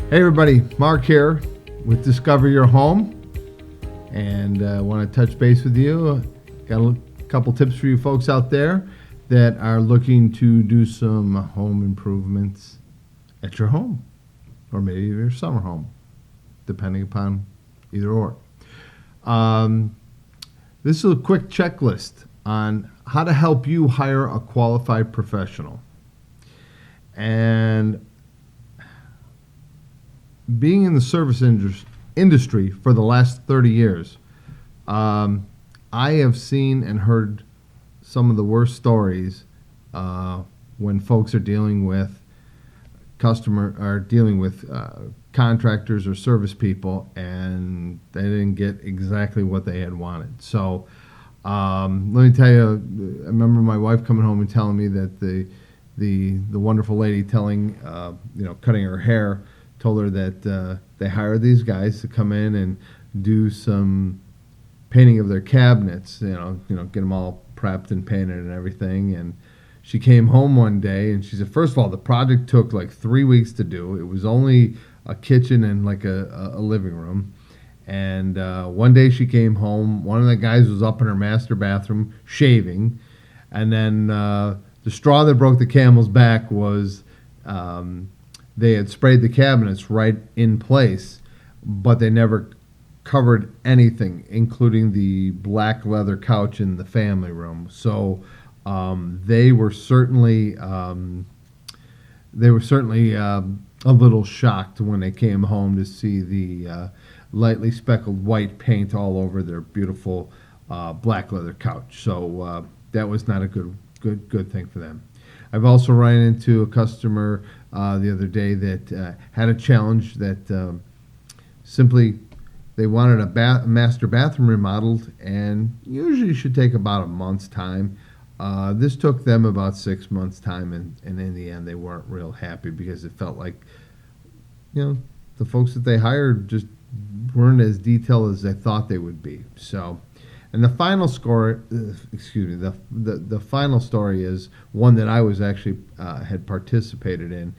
Hey everybody, Mark here with Discover Your Home, and I want to touch base with you. Got a couple tips for you folks out there that are looking to do some home improvements at your home, or maybe your summer home, depending upon either or. This is a quick checklist on how to help you hire a qualified professional. And being in the service industry for the last 30 years, I have seen and heard some of the worst stories when folks are dealing with contractors or service people, and they didn't get exactly what they had wanted. So let me tell you, I remember my wife coming home and telling me that the wonderful lady cutting her hair, told her that they hired these guys to come in and do some painting of their cabinets, get them all prepped and painted and everything. And she came home one day and she said, first of all, the project took like 3 weeks to do. It was only a kitchen and like a living room. And one day she came home, one of the guys was up in her master bathroom shaving. And then the straw that broke the camel's back was they had sprayed the cabinets right in place, but they never covered anything, including the black leather couch in the family room. So they were certainly a little shocked when they came home to see the lightly speckled white paint all over their beautiful black leather couch. So that was not a good thing for them. I've also run into a customer the other day that had a challenge that simply they wanted a master bathroom remodeled, and usually should take about a month's time. This took them about 6 months' time, and in the end they weren't real happy because it felt like the folks that they hired just weren't as detailed as they thought they would be. So. And the final the final story is one that I was actually had participated in.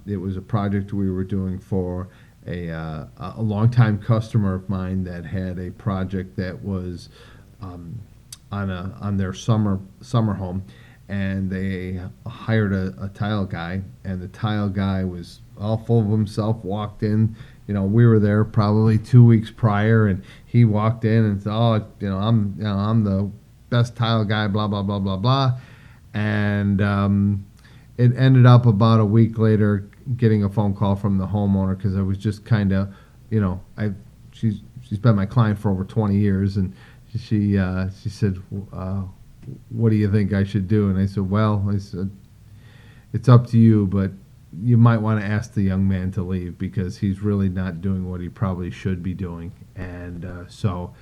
It was a project we were doing for a longtime customer of mine that had a project that was on their summer home, and they hired a tile guy, and the tile guy was all full of himself. Walked in. We were there probably 2 weeks prior, and he walked in and said, I'm the best tile guy, blah, blah, blah, blah, blah. And it ended up about a week later getting a phone call from the homeowner, because I was just kind of, she's been my client for over 20 years, and she said, what do you think I should do? And I said, it's up to you, but you might want to ask the young man to leave, because he's really not doing what he probably should be doing. And so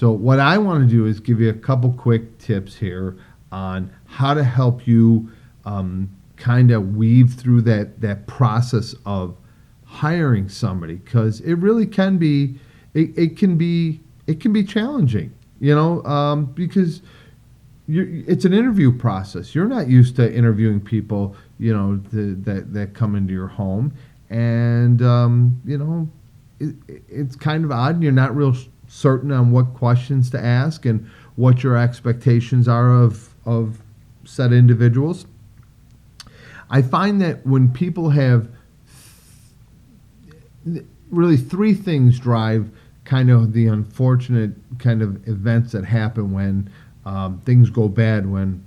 what I want to do is give you a couple quick tips here on how to help you kind of weave through that process of hiring somebody, because it really can be it can be challenging, because it's an interview process. You're not used to interviewing people, that come into your home, and it's kind of odd, and you're not real certain on what questions to ask and what your expectations are of said individuals. I find that when people have really three things drive kind of the unfortunate kind of events that happen when things go bad when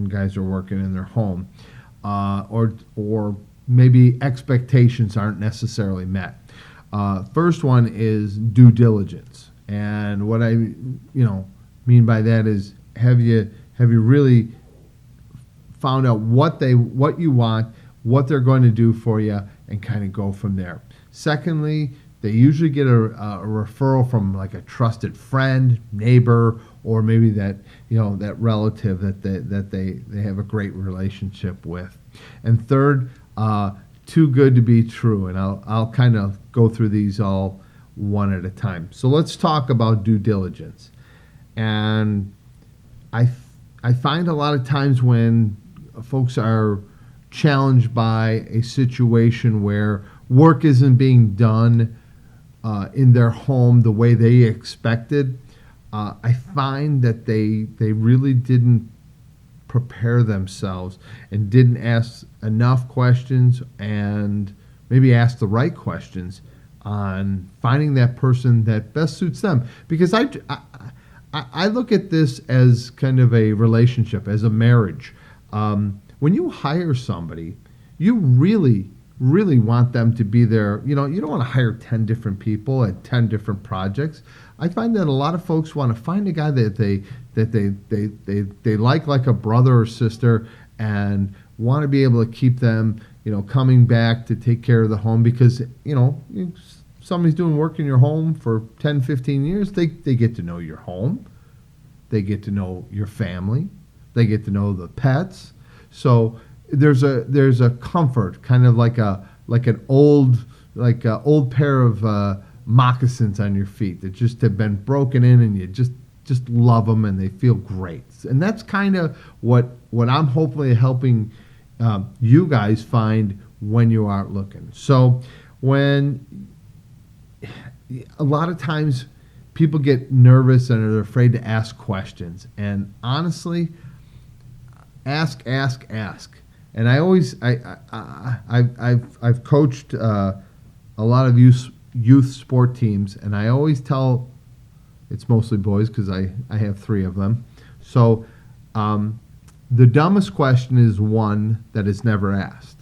guys are working in their home, or maybe expectations aren't necessarily met. First one is due diligence, and what I mean by that is have you really found out what you want, what they're going to do for you, and kind of go from there. Secondly, they usually get a referral from like a trusted friend, neighbor, or maybe that relative that they have a great relationship with. And third, too good to be true. And I'll kind of go through these all one at a time. So let's talk about due diligence. And I find a lot of times when folks are challenged by a situation where work isn't being done in their home the way they expected, I find that they really didn't prepare themselves and didn't ask enough questions and maybe ask the right questions on finding that person that best suits them. Because I look at this as kind of a relationship, as a marriage. When you hire somebody, you really want them to be there. You don't want to hire 10 different people at 10 different projects. I find that a lot of folks want to find a guy that they like a brother or sister, and want to be able to keep them, coming back to take care of the home, because, somebody's doing work in your home for 10, 15 years, they get to know your home, they get to know your family, they get to know the pets. So there's a comfort, kind of like an old pair of moccasins on your feet that just have been broken in, and you just love them and they feel great. And that's kind of what I'm hopefully helping you guys find when you are looking. So when a lot of times people get nervous and are afraid to ask questions, and honestly, ask. And I always I've coached a lot of youth sport teams, and I always tell, it's mostly boys because I have 3 of them. So the dumbest question is one that is never asked.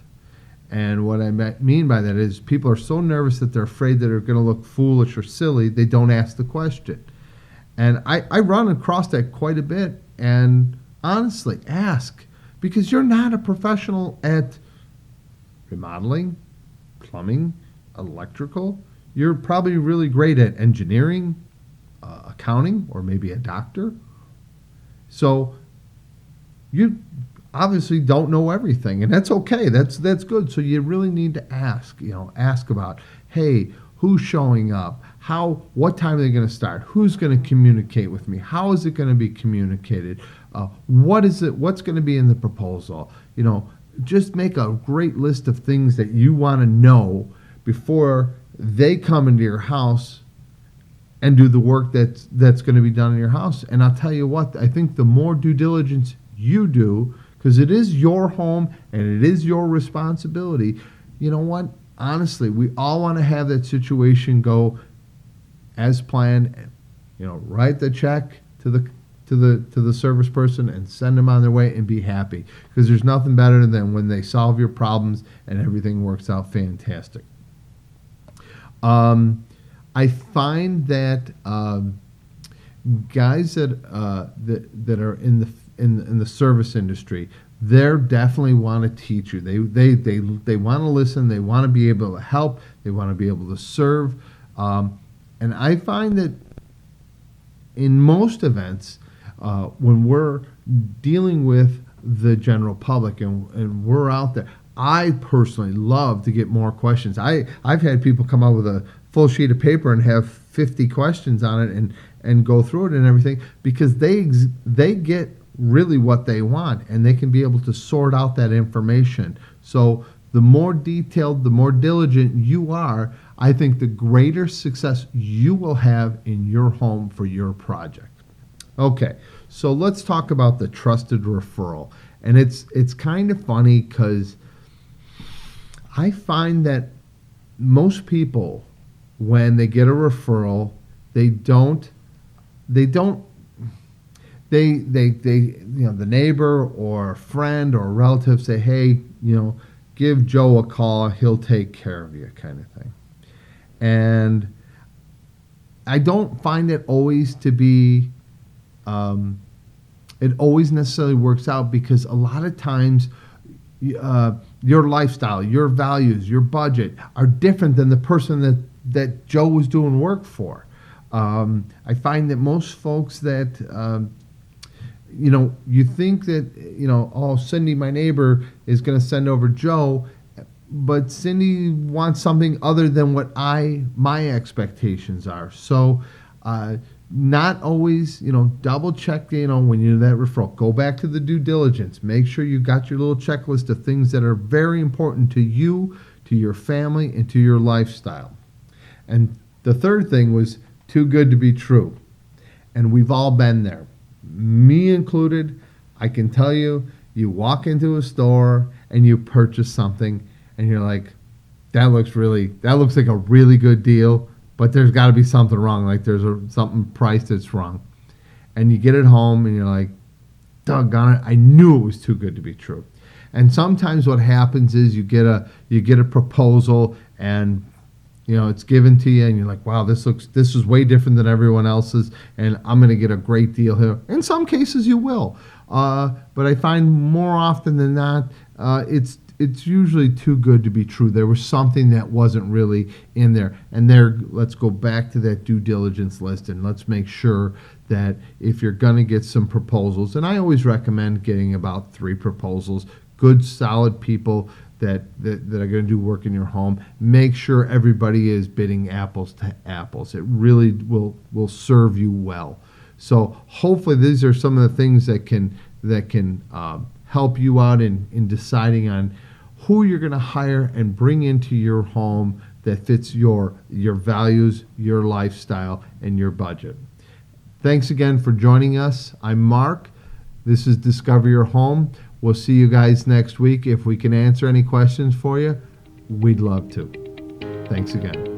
And what I mean by that is people are so nervous that they're afraid that they're going to look foolish or silly, they don't ask the question. And I run across that quite a bit. And honestly, ask. Because you're not a professional at remodeling, plumbing, electrical. You're probably really great at engineering, accounting, or maybe a doctor. So you obviously don't know everything, and that's okay. That's good. So you really need to ask. Ask about, hey, who's showing up? What time are they going to start? Who's going to communicate with me? How is it going to be communicated? What's going to be in the proposal? Just make a great list of things that you want to know before they come into your house and do the work that's going to be done in your house. And I'll tell you what, I think the more due diligence you do, because it is your home and it is your responsibility, you know what? Honestly, we all want to have that situation go as planned. Write the check to the service person and send them on their way and be happy. Because there's nothing better than when they solve your problems and everything works out fantastic. I find that guys that are in the service industry, they definitely want to teach you. They want to listen. They want to be able to help. They want to be able to serve. And I find that in most events, when we're dealing with the general public and we're out there, I personally love to get more questions. I've had people come out with a full sheet of paper and have 50 questions on it and go through it and everything, because they get really what they want, and they can be able to sort out that information. So the more detailed, the more diligent you are, I think the greater success you will have in your home for your project. Okay, so let's talk about the trusted referral. And it's kind of funny because I find that most people, when they get a referral, the neighbor or friend or relative say, hey, give Joe a call, he'll take care of you, kind of thing. And I don't find it always to be, it always necessarily works out, because a lot of times your lifestyle, your values, your budget are different than the person that Joe was doing work for. I find that most folks that, you think that, Cindy, my neighbor, is going to send over Joe, but Cindy wants something other than what my expectations are. So not always, double check, when you do that referral. Go back to the due diligence. Make sure you got your little checklist of things that are very important to you, to your family and to your lifestyle. And the third thing was too good to be true. And we've all been there, me included. I can tell you, you walk into a store and you purchase something and you're like, that looks like a really good deal, but there's got to be something wrong. Like there's something priced that's wrong. And you get it home and you're like, doggone it, I knew it was too good to be true. And sometimes what happens is you get a proposal and it's given to you and you're like, wow, this is way different than everyone else's and I'm going to get a great deal here. In some cases you will. But I find more often than not, it's usually too good to be true. There was something that wasn't really in there. And let's go back to that due diligence list and let's make sure that if you're going to get some proposals, and I always recommend getting about 3 proposals, good, solid people that are going to do work in your home. Make sure everybody is bidding apples to apples. It really will serve you well. So hopefully these are some of the things that can help you out in deciding on who you're going to hire and bring into your home that fits your values, your lifestyle, and your budget. Thanks again for joining us. I'm Mark. This is Discover Your Home. We'll see you guys next week. If we can answer any questions for you, we'd love to. Thanks again.